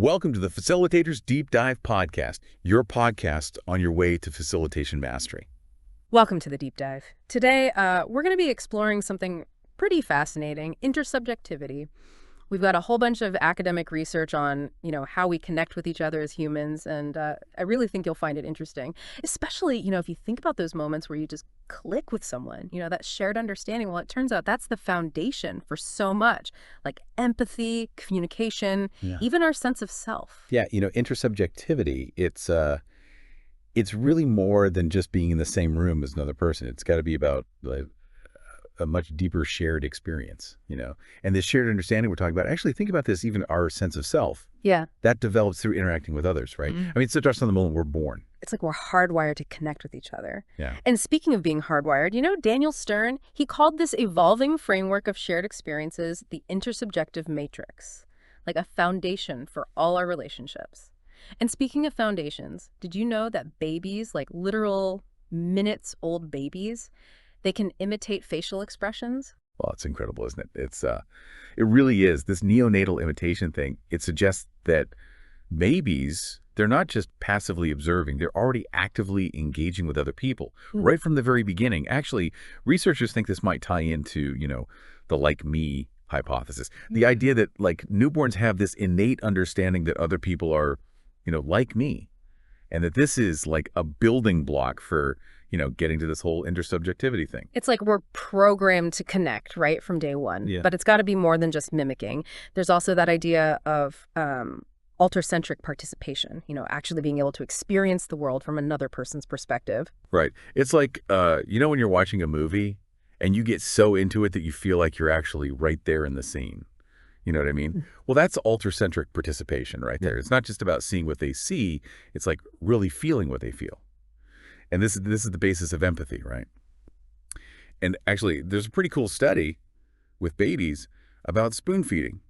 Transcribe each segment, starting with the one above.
Welcome to the Facilitators Deep Dive Podcast, your podcast on your way to facilitation mastery. Welcome to the Deep Dive. Today, we're going to be exploring something pretty fascinating, intersubjectivity. We've got a whole bunch of academic research on, how we connect with each other as humans, and I really think you'll find it interesting, especially, if you think about those moments where you just click with someone, that shared understanding. Well, it turns out that's the foundation for so much, like empathy, communication, even our sense of self. Yeah, intersubjectivity, it's really more than just being in the same room as another person. It's got to be about like a much deeper shared experience, And this shared understanding we're talking about, actually think about this, even our sense of self. Yeah. That develops through interacting with others, right? I mean, it starts on the moment we're born. It's like we're hardwired to connect with each other. Yeah. And speaking of being hardwired, Daniel Stern, he called this evolving framework of shared experiences the intersubjective matrix, like a foundation for all our relationships. And speaking of foundations, did you know that babies, like literal minutes-old babies, they can imitate facial expressions? Well, it's incredible, isn't it? It really is. This neonatal imitation thing, it suggests that babies, they're not just passively observing, they're already actively engaging with other people right from the very beginning. Actually, researchers think this might tie into, the like me hypothesis. The idea that like newborns have this innate understanding that other people are, like me, and that this is like a building block for, getting to this whole intersubjectivity thing. It's like we're programmed to connect, right, from day one. Yeah. But it's got to be more than just mimicking. There's also that idea of alter-centric participation, actually being able to experience the world from another person's perspective. Right. It's like, when you're watching a movie and you get so into it that you feel like you're actually right there in the scene. You know what I mean? Well, that's alter-centric participation right there. It's not just about seeing what they see. It's like really feeling what they feel. And this is the basis of empathy, right? And actually, there's a pretty cool study with babies about spoon feeding.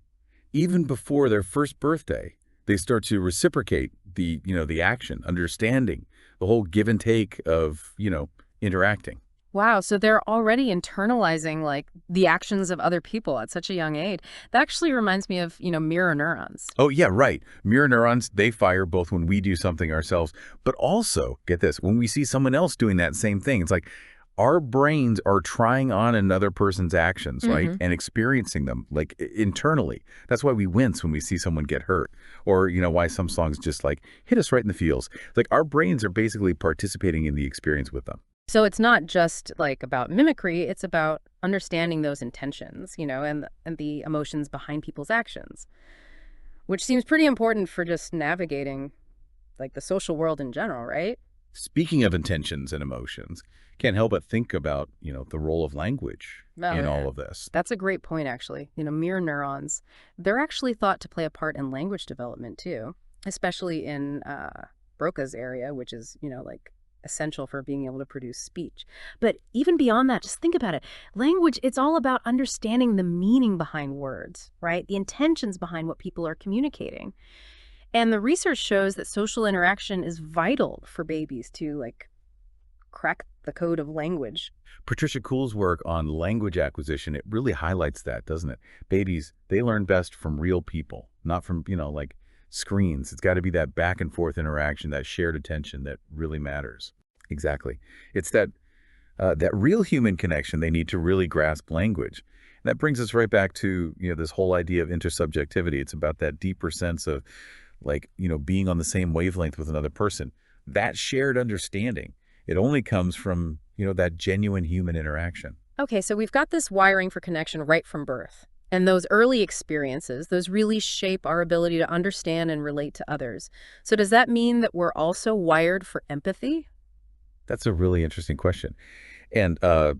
Even before their first birthday, they start to reciprocate the action, understanding the whole give and take of, interacting. Wow, so they're already internalizing like the actions of other people at such a young age. That actually reminds me of, mirror neurons. Oh, yeah, right. Mirror neurons, they fire both when we do something ourselves, but also, get this, when we see someone else doing that same thing. It's like our brains are trying on another person's actions, right? And experiencing them like internally. That's why we wince when we see someone get hurt, or, why some songs just like hit us right in the feels. It's like our brains are basically participating in the experience with them. So it's not just like about mimicry, it's about understanding those intentions, and the emotions behind people's actions, which seems pretty important for just navigating like the social world in general, right? Speaking of intentions and emotions, can't help but think about, the role of language in all of this. That's a great point, actually. Mirror neurons, they're actually thought to play a part in language development too, especially in Broca's area, which is, like essential for being able to produce speech. But even beyond that, just think about it. Language, it's all about understanding the meaning behind words, right? The intentions behind what people are communicating. And the research shows that social interaction is vital for babies to like crack the code of language. Patricia Kuhl's work on language acquisition, it really highlights that, doesn't it? Babies, they learn best from real people, not from, like screens. It's got to be that back and forth interaction, that shared attention that really matters. Exactly. It's that real human connection they need to really grasp language. And that brings us right back to, this whole idea of intersubjectivity. It's about that deeper sense of like, being on the same wavelength with another person. That shared understanding, it only comes from, that genuine human interaction. Okay, so we've got this wiring for connection right from birth. And those early experiences, those really shape our ability to understand and relate to others. So does that mean that we're also wired for empathy? That's a really interesting question. And the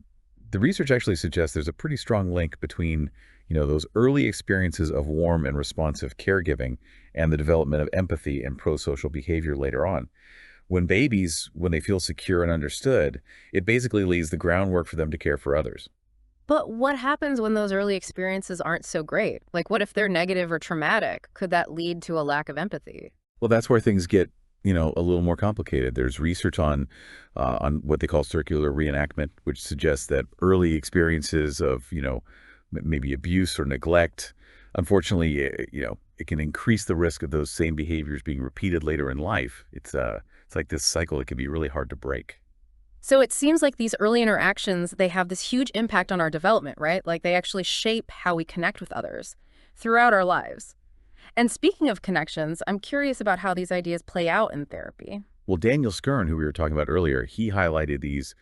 research actually suggests there's a pretty strong link between, those early experiences of warm and responsive caregiving and the development of empathy and pro-social behavior later on. When babies, when they feel secure and understood, it basically lays the groundwork for them to care for others. But what happens when those early experiences aren't so great? Like, what if they're negative or traumatic? Could that lead to a lack of empathy? Well, that's where things get, a little more complicated. There's research on what they call circular reenactment, which suggests that early experiences of, maybe abuse or neglect Unfortunately, it can increase the risk of those same behaviors being repeated later in life. It's like this cycle. It can be really hard to break. So it seems like these early interactions, they have this huge impact on our development, right? Like they actually shape how we connect with others throughout our lives. And speaking of connections, I'm curious about how these ideas play out in therapy. Well, Daniel Skern, who we were talking about earlier, he highlighted these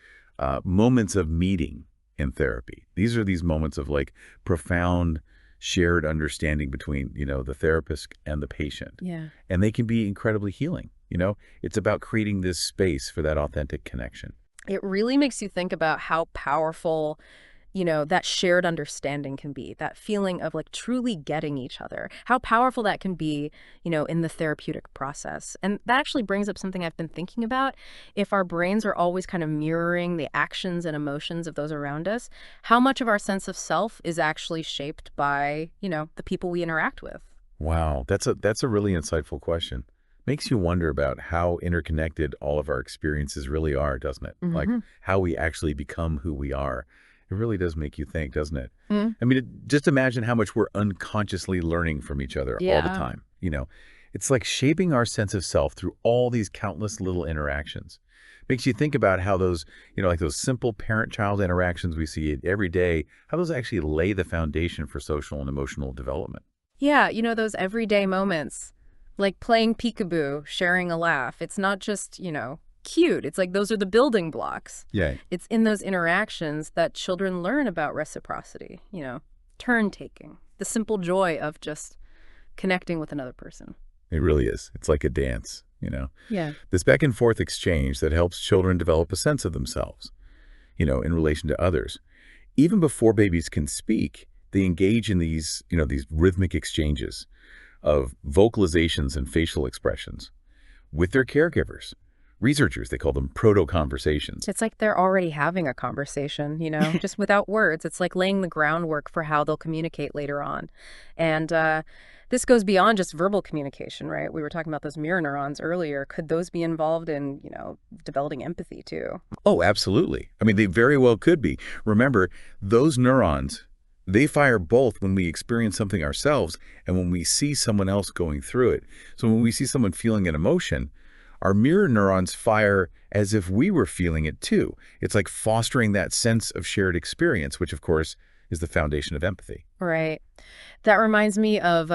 moments of meeting in therapy. These are these moments of like profound shared understanding between, the therapist and the patient. Yeah. And they can be incredibly healing. It's about creating this space for that authentic connection. It really makes you think about how powerful, that shared understanding can be, that feeling of like truly getting each other, how powerful that can be, in the therapeutic process. And that actually brings up something I've been thinking about. If our brains are always kind of mirroring the actions and emotions of those around us, how much of our sense of self is actually shaped by, the people we interact with? Wow, that's a really insightful question. Makes you wonder about how interconnected all of our experiences really are, doesn't it? Like Hmm. how we actually become who we are. It really does make you think, doesn't it? Mm. I mean, just imagine how much we're unconsciously learning from each other all the Yeah. time. It's like shaping our sense of self through all these countless little interactions. Makes you think about how those, like those simple parent-child interactions we see every day, how those actually lay the foundation for social and emotional development. Yeah, those everyday moments, like playing peekaboo, sharing a laugh. It's not just, cute. It's like those are the building blocks. Yeah, It's in those interactions that children learn about reciprocity, turn taking, the simple joy of just connecting with another person. it really is. It's like a dance. Yeah. This back and forth exchange that helps children develop a sense of themselves, in relation to others. Even before babies can speak, they engage in these rhythmic exchanges of vocalizations and facial expressions with their caregivers. Researchers, they call them proto-conversations. It's like they're already having a conversation, just without words. It's like laying the groundwork for how they'll communicate later on. And this goes beyond just verbal communication, right? We were talking about those mirror neurons earlier. Could those be involved in, developing empathy too? Oh, absolutely. I mean, they very well could be. Remember, those neurons, they fire both when we experience something ourselves and when we see someone else going through it. So when we see someone feeling an emotion, our mirror neurons fire as if we were feeling it too. It's like fostering that sense of shared experience, which of course is the foundation of empathy. Right. That reminds me of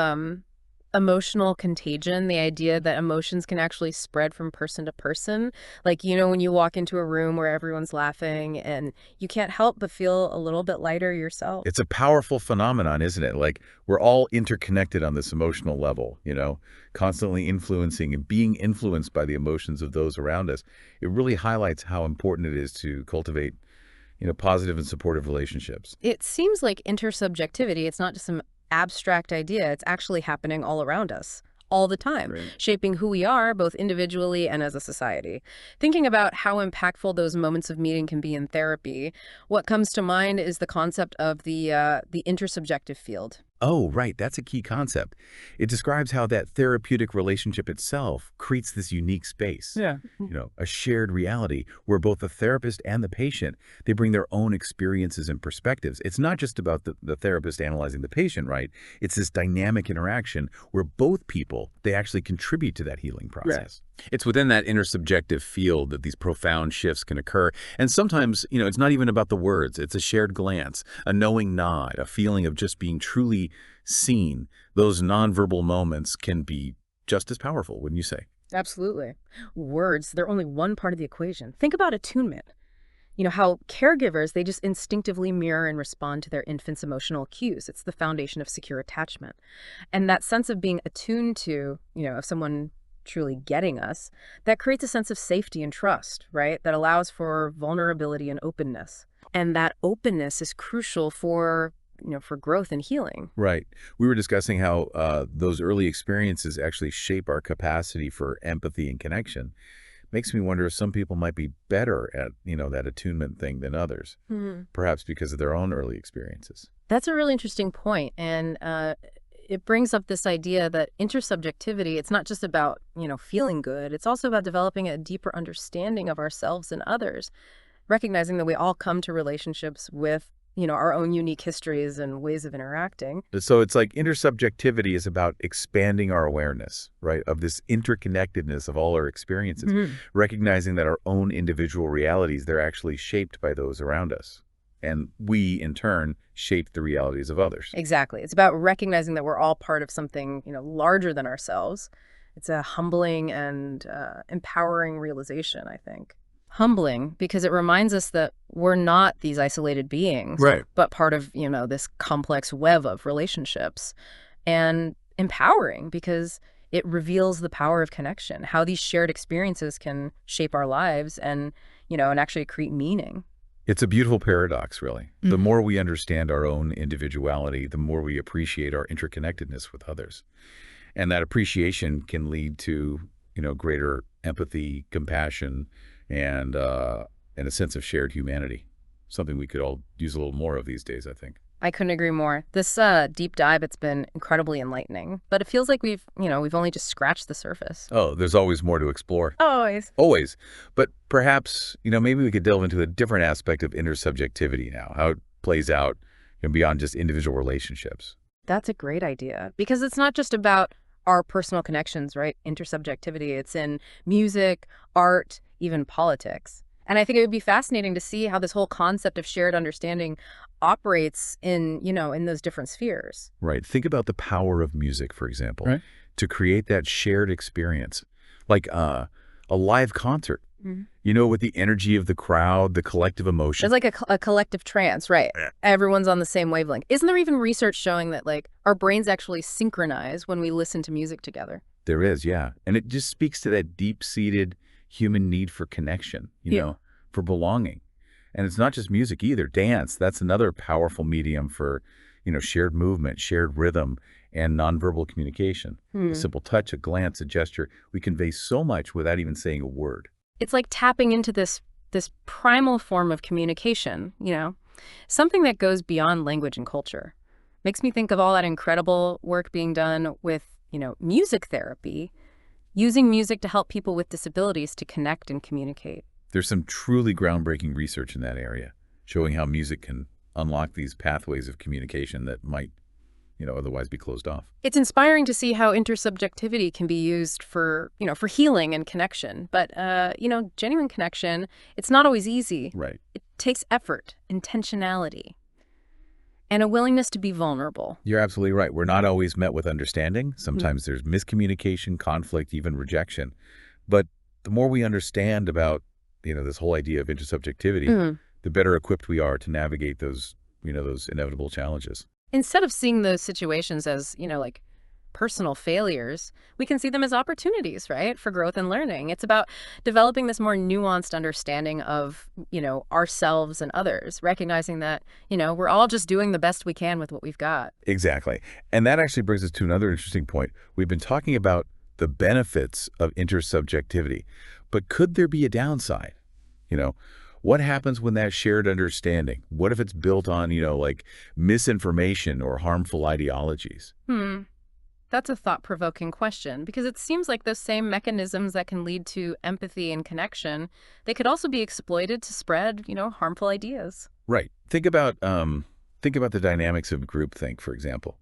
emotional contagion, the idea that emotions can actually spread from person to person. Like, when you walk into a room where everyone's laughing and you can't help but feel a little bit lighter yourself. It's a powerful phenomenon, isn't it? Like we're all interconnected on this emotional level, constantly influencing and being influenced by the emotions of those around us. It really highlights how important it is to cultivate, positive and supportive relationships. It seems like intersubjectivity, it's not just some abstract idea, it's actually happening all around us. All the time, Right. shaping who we are, both individually and as a society. Thinking about how impactful those moments of meeting can be in therapy, what comes to mind is the concept of the intersubjective field. Oh, right. That's a key concept. It describes how that therapeutic relationship itself creates this unique space. Yeah. A shared reality where both the therapist and the patient, they bring their own experiences and perspectives. It's not just about the therapist analyzing the patient, right? It's this dynamic interaction where both people, they actually contribute to that healing process. It's within that intersubjective field that these profound shifts can occur. And sometimes, it's not even about the words. It's a shared glance, a knowing nod, a feeling of just being truly seen. Those nonverbal moments can be just as powerful, wouldn't you say? Absolutely. Words, they're only one part of the equation. Think about attunement. How caregivers, they just instinctively mirror and respond to their infant's emotional cues. It's the foundation of secure attachment. And that sense of being attuned to, of someone truly getting us, that creates a sense of safety and trust, right? That allows for vulnerability and openness. And that openness is crucial for growth and healing. Right. We were discussing how those early experiences actually shape our capacity for empathy and connection. Makes me wonder if some people might be better at, that attunement thing than others, Mhm. perhaps because of their own early experiences. That's a really interesting point. And it brings up this idea that intersubjectivity, it's not just about, feeling good. It's also about developing a deeper understanding of ourselves and others, recognizing that we all come to relationships with our own unique histories and ways of interacting. So it's like intersubjectivity is about expanding our awareness, right, of this interconnectedness of all our experiences, recognizing that our own individual realities, they're actually shaped by those around us. And we, in turn, shape the realities of others. Exactly. It's about recognizing that we're all part of something, larger than ourselves. It's a humbling and empowering realization, I think. Humbling because it reminds us that we're not these isolated beings, Right. but part of, this complex web of relationships. And empowering because it reveals the power of connection, how these shared experiences can shape our lives and actually create meaning. It's a beautiful paradox, really. The more we understand our own individuality, the more we appreciate our interconnectedness with others. And that appreciation can lead to, greater empathy, compassion, and a sense of shared humanity. Something we could all use a little more of these days, I think. I couldn't agree more. This deep dive, it's been incredibly enlightening, but it feels like we've only just scratched the surface. Oh, there's always more to explore. Always. Always. But perhaps, maybe we could delve into a different aspect of intersubjectivity now, how it plays out beyond just individual relationships. That's a great idea because it's not just about our personal connections, right? Intersubjectivity. It's in music, art, even politics. And I think it would be fascinating to see how this whole concept of shared understanding operates in those different spheres. Right. Think about the power of music, for example, Right. to create that shared experience, like a live concert, with the energy of the crowd, the collective emotion. It's like a collective trance, right? Yeah. Everyone's on the same wavelength. Isn't there even research showing that our brains actually synchronize when we listen to music together? There is, yeah. And it just speaks to that deep-seated human need for connection, for belonging. And it's not just music either. Dance, that's another powerful medium for, shared movement, shared rhythm, and nonverbal communication. A simple touch, a glance, a gesture, we convey so much without even saying a word. It's like tapping into this primal form of communication, something that goes beyond language and culture. Makes me think of all that incredible work being done with, music therapy, using music to help people with disabilities to connect and communicate. There's some truly groundbreaking research in that area, showing how music can unlock these pathways of communication that might, otherwise be closed off. It's inspiring to see how intersubjectivity can be used for healing and connection. But, genuine connection, it's not always easy. Right. It takes effort, intentionality, and a willingness to be vulnerable. You're absolutely right. We're not always met with understanding. Sometimes there's miscommunication, conflict, even rejection. But the more we understand about, this whole idea of intersubjectivity, the better equipped we are to navigate those, those inevitable challenges. Instead of seeing those situations as, personal failures, we can see them as opportunities, right, for growth and learning. It's about developing this more nuanced understanding of, ourselves and others, recognizing that, we're all just doing the best we can with what we've got. Exactly. And that actually brings us to another interesting point. We've been talking about the benefits of intersubjectivity, but could there be a downside? What happens when that shared understanding? What if it's built on, misinformation or harmful ideologies? That's a thought-provoking question because it seems like those same mechanisms that can lead to empathy and connection, they could also be exploited to spread, harmful ideas. Right. Think about the dynamics of groupthink, for example.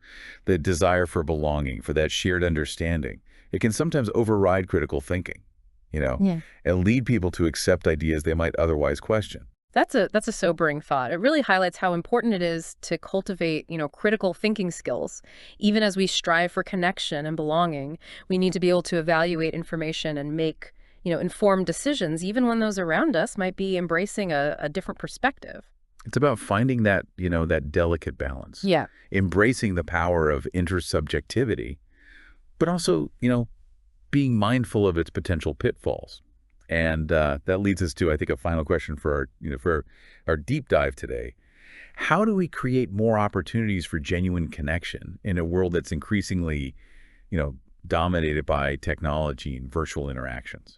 The desire for belonging, for that shared understanding. It can sometimes override critical thinking, and lead people to accept ideas they might otherwise question. That's a sobering thought. It really highlights how important it is to cultivate, critical thinking skills. Even as we strive for connection and belonging, we need to be able to evaluate information and make, informed decisions, even when those around us might be embracing a different perspective. It's about finding that, that delicate balance. Yeah. Embracing the power of intersubjectivity, but also, being mindful of its potential pitfalls. And that leads us to, I think, a final question for our deep dive today. How do we create more opportunities for genuine connection in a world that's increasingly, dominated by technology and virtual interactions?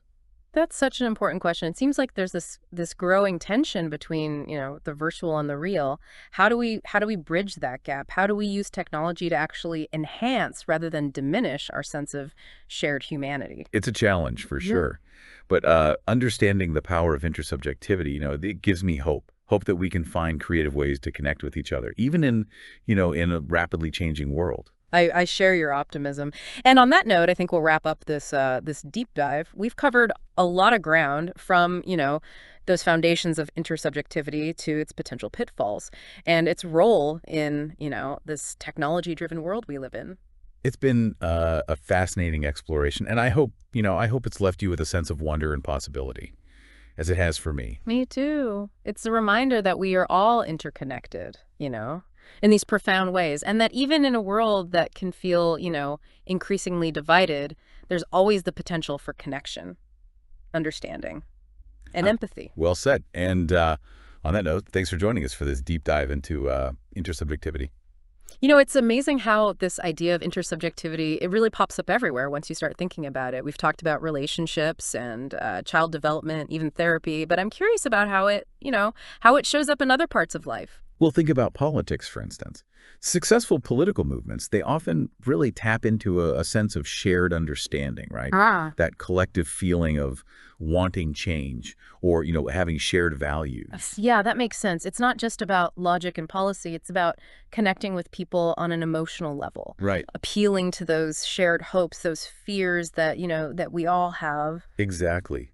That's such an important question. It seems like there's this growing tension between, the virtual and the real. How do we bridge that gap? How do we use technology to actually enhance rather than diminish our sense of shared humanity? It's a challenge for sure. But understanding the power of intersubjectivity, it gives me hope hope that we can find creative ways to connect with each other, even in a rapidly changing world. I share your optimism. And on that note, I think we'll wrap up this deep dive. We've covered a lot of ground from, those foundations of intersubjectivity to its potential pitfalls and its role in, this technology-driven world we live in. It's been a fascinating exploration, and I hope it's left you with a sense of wonder and possibility, as it has for me. Me too. It's a reminder that we are all interconnected, in these profound ways. And that even in a world that can feel, increasingly divided, there's always the potential for connection, understanding, and empathy. Well said. And on that note, thanks for joining us for this deep dive into intersubjectivity. It's amazing how this idea of intersubjectivity, it really pops up everywhere once you start thinking about it. We've talked about relationships and child development, even therapy, but I'm curious about how it shows up in other parts of life. Well, think about politics, for instance. Successful political movements, they often really tap into a sense of shared understanding, right? That collective feeling of wanting change or, having shared values. Yeah, that makes sense. It's not just about logic and policy. It's about connecting with people on an emotional level. Right. Appealing to those shared hopes, those fears that, that we all have. Exactly.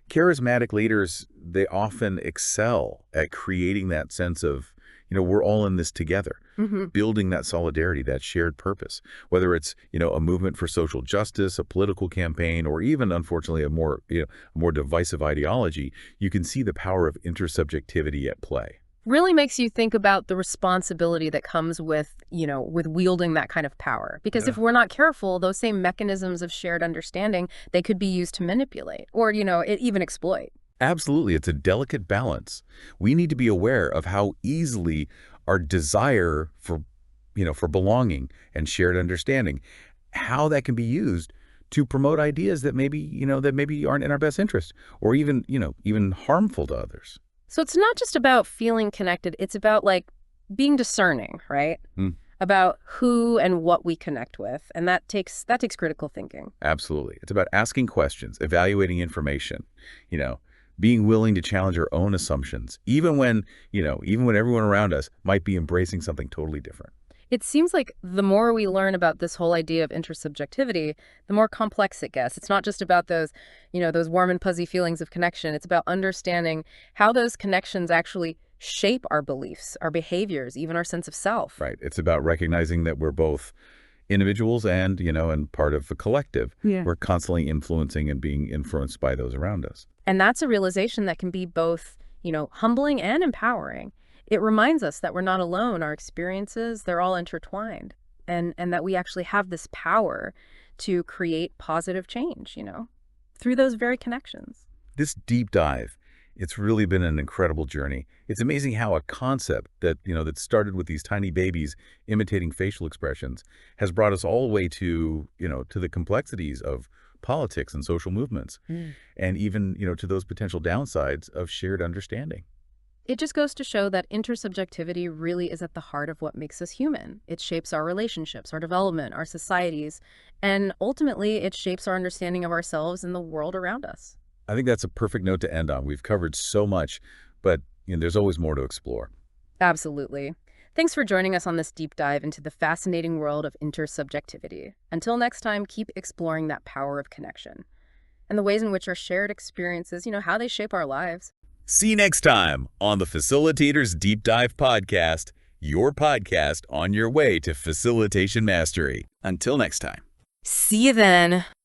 Charismatic leaders, they often excel at creating that sense of, we're all in this together, building that solidarity, that shared purpose, whether it's, a movement for social justice, a political campaign, or even, unfortunately, a more divisive ideology. You can see the power of intersubjectivity at play. Really makes you think about the responsibility that comes with, with wielding that kind of power. Because if we're not careful, those same mechanisms of shared understanding, they could be used to manipulate or, even exploit. Absolutely. It's a delicate balance. We need to be aware of how easily our desire for belonging and shared understanding, how that can be used to promote ideas that maybe aren't in our best interest or even harmful to others. So it's not just about feeling connected. It's about being discerning, right? About who and what we connect with. And that takes critical thinking. Absolutely. It's about asking questions, evaluating information, being willing to challenge our own assumptions, even when everyone around us might be embracing something totally different. It seems like the more we learn about this whole idea of intersubjectivity, the more complex it gets. It's not just about those warm and fuzzy feelings of connection. It's about understanding how those connections actually shape our beliefs, our behaviors, even our sense of self. Right. It's about recognizing that we're both individuals and part of a collective. Yeah. We're constantly influencing and being influenced by those around us. And that's a realization that can be both, humbling and empowering. It reminds us that we're not alone. Our experiences, they're all intertwined. And that we actually have this power to create positive change, through those very connections. This deep dive, it's really been an incredible journey. It's amazing how a concept that started with these tiny babies imitating facial expressions has brought us all the way to the complexities of politics and social movements, and even to those potential downsides of shared understanding. It just goes to show that intersubjectivity really is at the heart of what makes us human. It shapes our relationships, our development, our societies, and ultimately it shapes our understanding of ourselves and the world around us. I think that's a perfect note to end on. We've covered so much, but there's always more to explore. Absolutely. Thanks for joining us on this deep dive into the fascinating world of intersubjectivity. Until next time, keep exploring that power of connection and the ways in which our shared experiences, how they shape our lives. See you next time on the Facilitators Deep Dive Podcast, your podcast on your way to facilitation mastery. Until next time. See you then.